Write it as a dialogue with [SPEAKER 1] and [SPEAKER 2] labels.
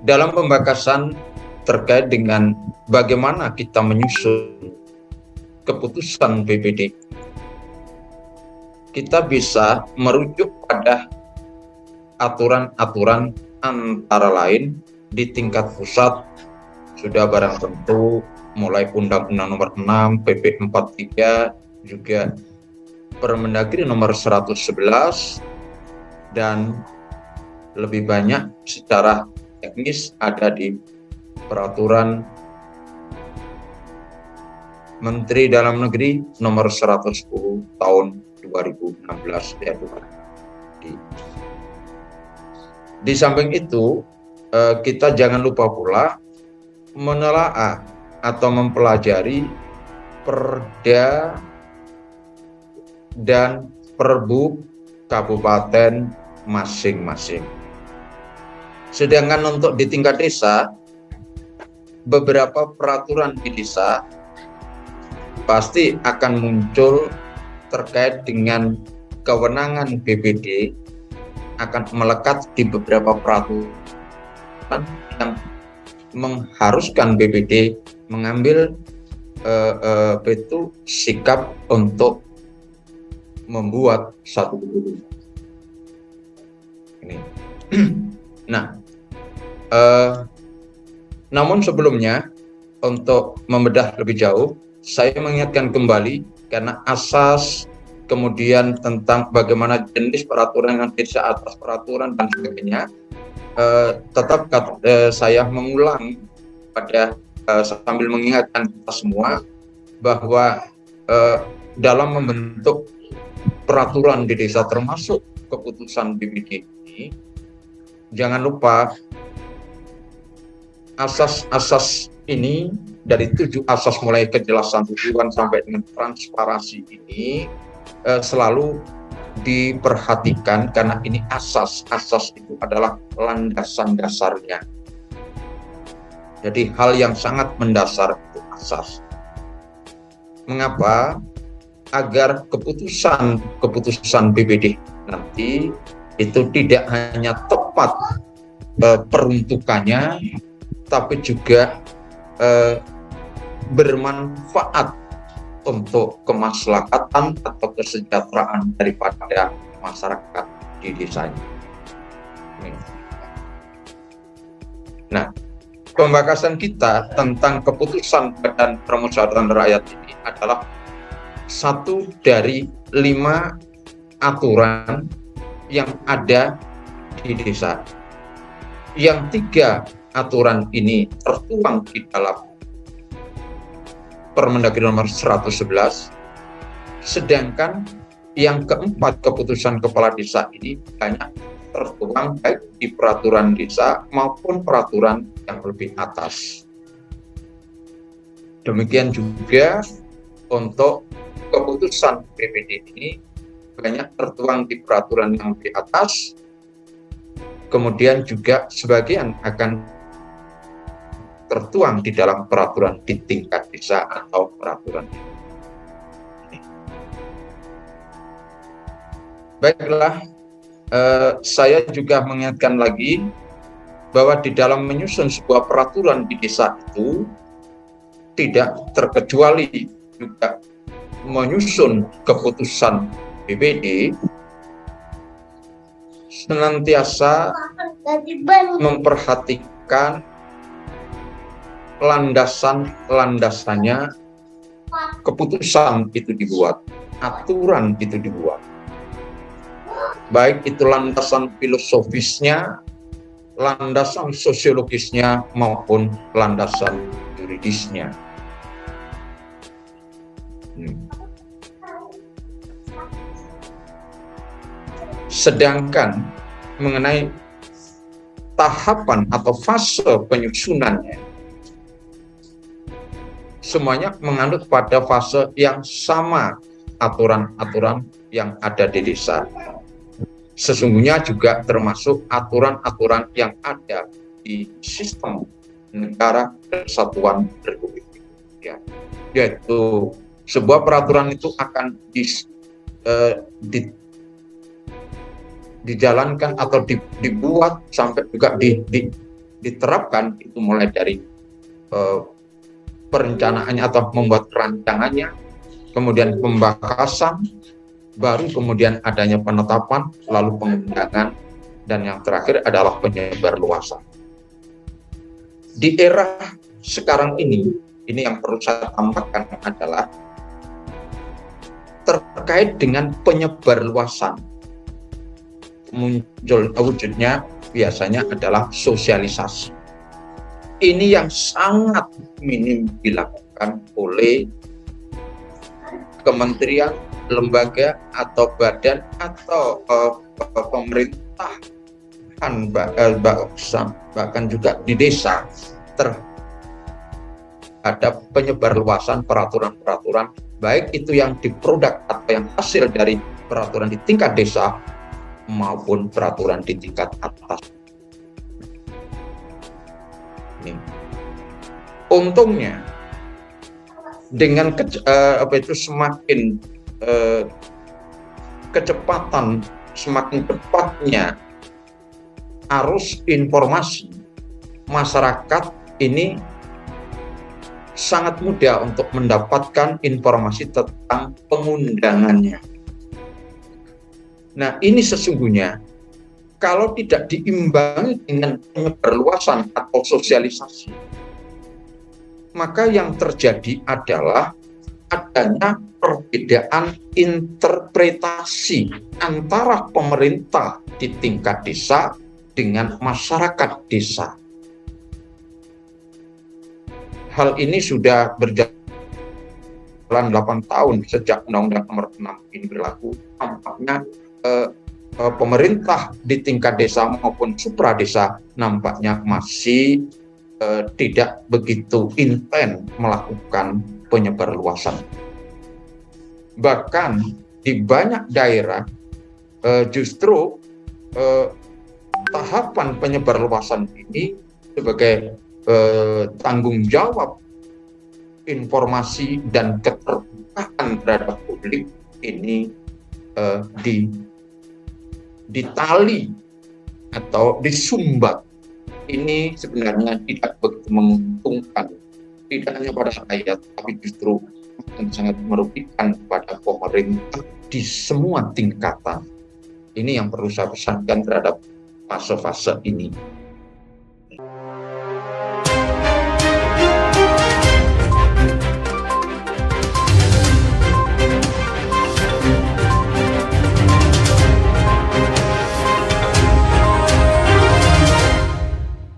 [SPEAKER 1] dalam pembahasan terkait dengan bagaimana kita menyusun keputusan BPD, kita bisa merujuk pada aturan-aturan antara lain di tingkat pusat sudah barang tentu mulai Undang-Undang Nomor 6, PP 43, juga Permendagri Nomor 111, dan lebih banyak secara teknis ada di Peraturan Menteri Dalam Negeri Nomor 110 Tahun 2016 ya. Di samping itu, kita jangan lupa pula menelaah atau mempelajari Perda dan Perbu kabupaten masing-masing. Sedangkan untuk di tingkat desa, beberapa peraturan di desa pasti akan muncul terkait dengan kewenangan BPD, akan melekat di beberapa peraturan yang mengharuskan BPD mengambil sikap untuk membuat satu keputusan. Ini. Nah, namun sebelumnya untuk membedah lebih jauh, saya mengingatkan kembali karena asas, kemudian tentang bagaimana jenis peraturan yang tidak atas peraturan dan sebagainya, tetap saya mengulang pada sambil mengingatkan kita semua bahwa dalam membentuk peraturan di desa termasuk keputusan BPD ini, jangan lupa asas-asas ini dari 7 asas mulai kejelasan tujuan sampai dengan transparansi ini selalu diperhatikan karena ini asas itu adalah landasan dasarnya. Jadi hal yang sangat mendasar itu asas. Mengapa? Agar keputusan BPD nanti itu tidak hanya tepat peruntukannya, tapi juga bermanfaat untuk kemaslahatan atau kesejahteraan daripada masyarakat di desanya. Nah, pembahasan kita tentang keputusan Badan Permusyawaratan Rakyat ini adalah satu dari 5 aturan yang ada di desa. Yang 3 aturan ini tertuang di dalam Permendagri Nomor 111, sedangkan yang keempat keputusan kepala desa ini banyak tertuang baik di peraturan desa maupun peraturan yang lebih atas. Demikian juga untuk keputusan BPD ini banyak tertuang di peraturan yang di atas, kemudian juga sebagian akan tertuang di dalam peraturan di tingkat desa atau peraturan. Baiklah, saya juga mengingatkan lagi bahwa di dalam menyusun sebuah peraturan di desa itu tidak terkecuali juga menyusun keputusan BPD senantiasa memperhatikan landasannya keputusan itu dibuat, aturan itu dibuat. Baik itu landasan filosofisnya, landasan sosiologisnya, maupun landasan yuridisnya. Sedangkan mengenai tahapan atau fase penyusunannya, semuanya menganut pada fase yang sama aturan-aturan yang ada di desa. Sesungguhnya juga termasuk aturan-aturan yang ada di sistem negara kesatuan Republik Indonesia. Yaitu sebuah peraturan itu akan dijalankan atau dibuat sampai juga diterapkan itu mulai dari perencanaannya atau membuat rancangannya, kemudian pembahasan, baru kemudian adanya penetapan, lalu pengundangan, dan yang terakhir adalah penyebarluasan. Di era sekarang ini yang perlu saya tambahkan adalah terkait dengan penyebarluasan. Muncul wujudnya biasanya adalah sosialisasi. Ini yang sangat minim dilakukan oleh kementerian, lembaga, atau badan, atau pemerintahan, bahkan juga di desa, terhadap penyebarluasan peraturan-peraturan, baik itu yang diproduk atau yang hasil dari peraturan di tingkat desa maupun peraturan di tingkat atas. Untungnya dengan semakin kecepatan, semakin cepatnya arus informasi, masyarakat ini sangat mudah untuk mendapatkan informasi tentang pengundangannya. Nah, ini sesungguhnya kalau tidak diimbangi dengan penyebarluasan atau sosialisasi, maka yang terjadi adalah adanya perbedaan interpretasi antara pemerintah di tingkat desa dengan masyarakat desa. Hal ini sudah berjalan 8 tahun sejak Undang-Undang Nomor 6 ini berlaku. Nampaknya pemerintah di tingkat desa maupun supra desa nampaknya masih tidak begitu intens melakukan penyebarluasan. Bahkan di banyak daerah justru tahapan penyebarluasan ini sebagai tanggung jawab informasi dan keterbukaan terhadap publik ini ditali atau disumbat. Ini sebenarnya tidak begitu menguntungkan, tidak hanya pada rakyat, tapi justru akan sangat merugikan kepada pemerintah di semua tingkatan. Ini yang perlu saya pesankan terhadap fase-fase ini.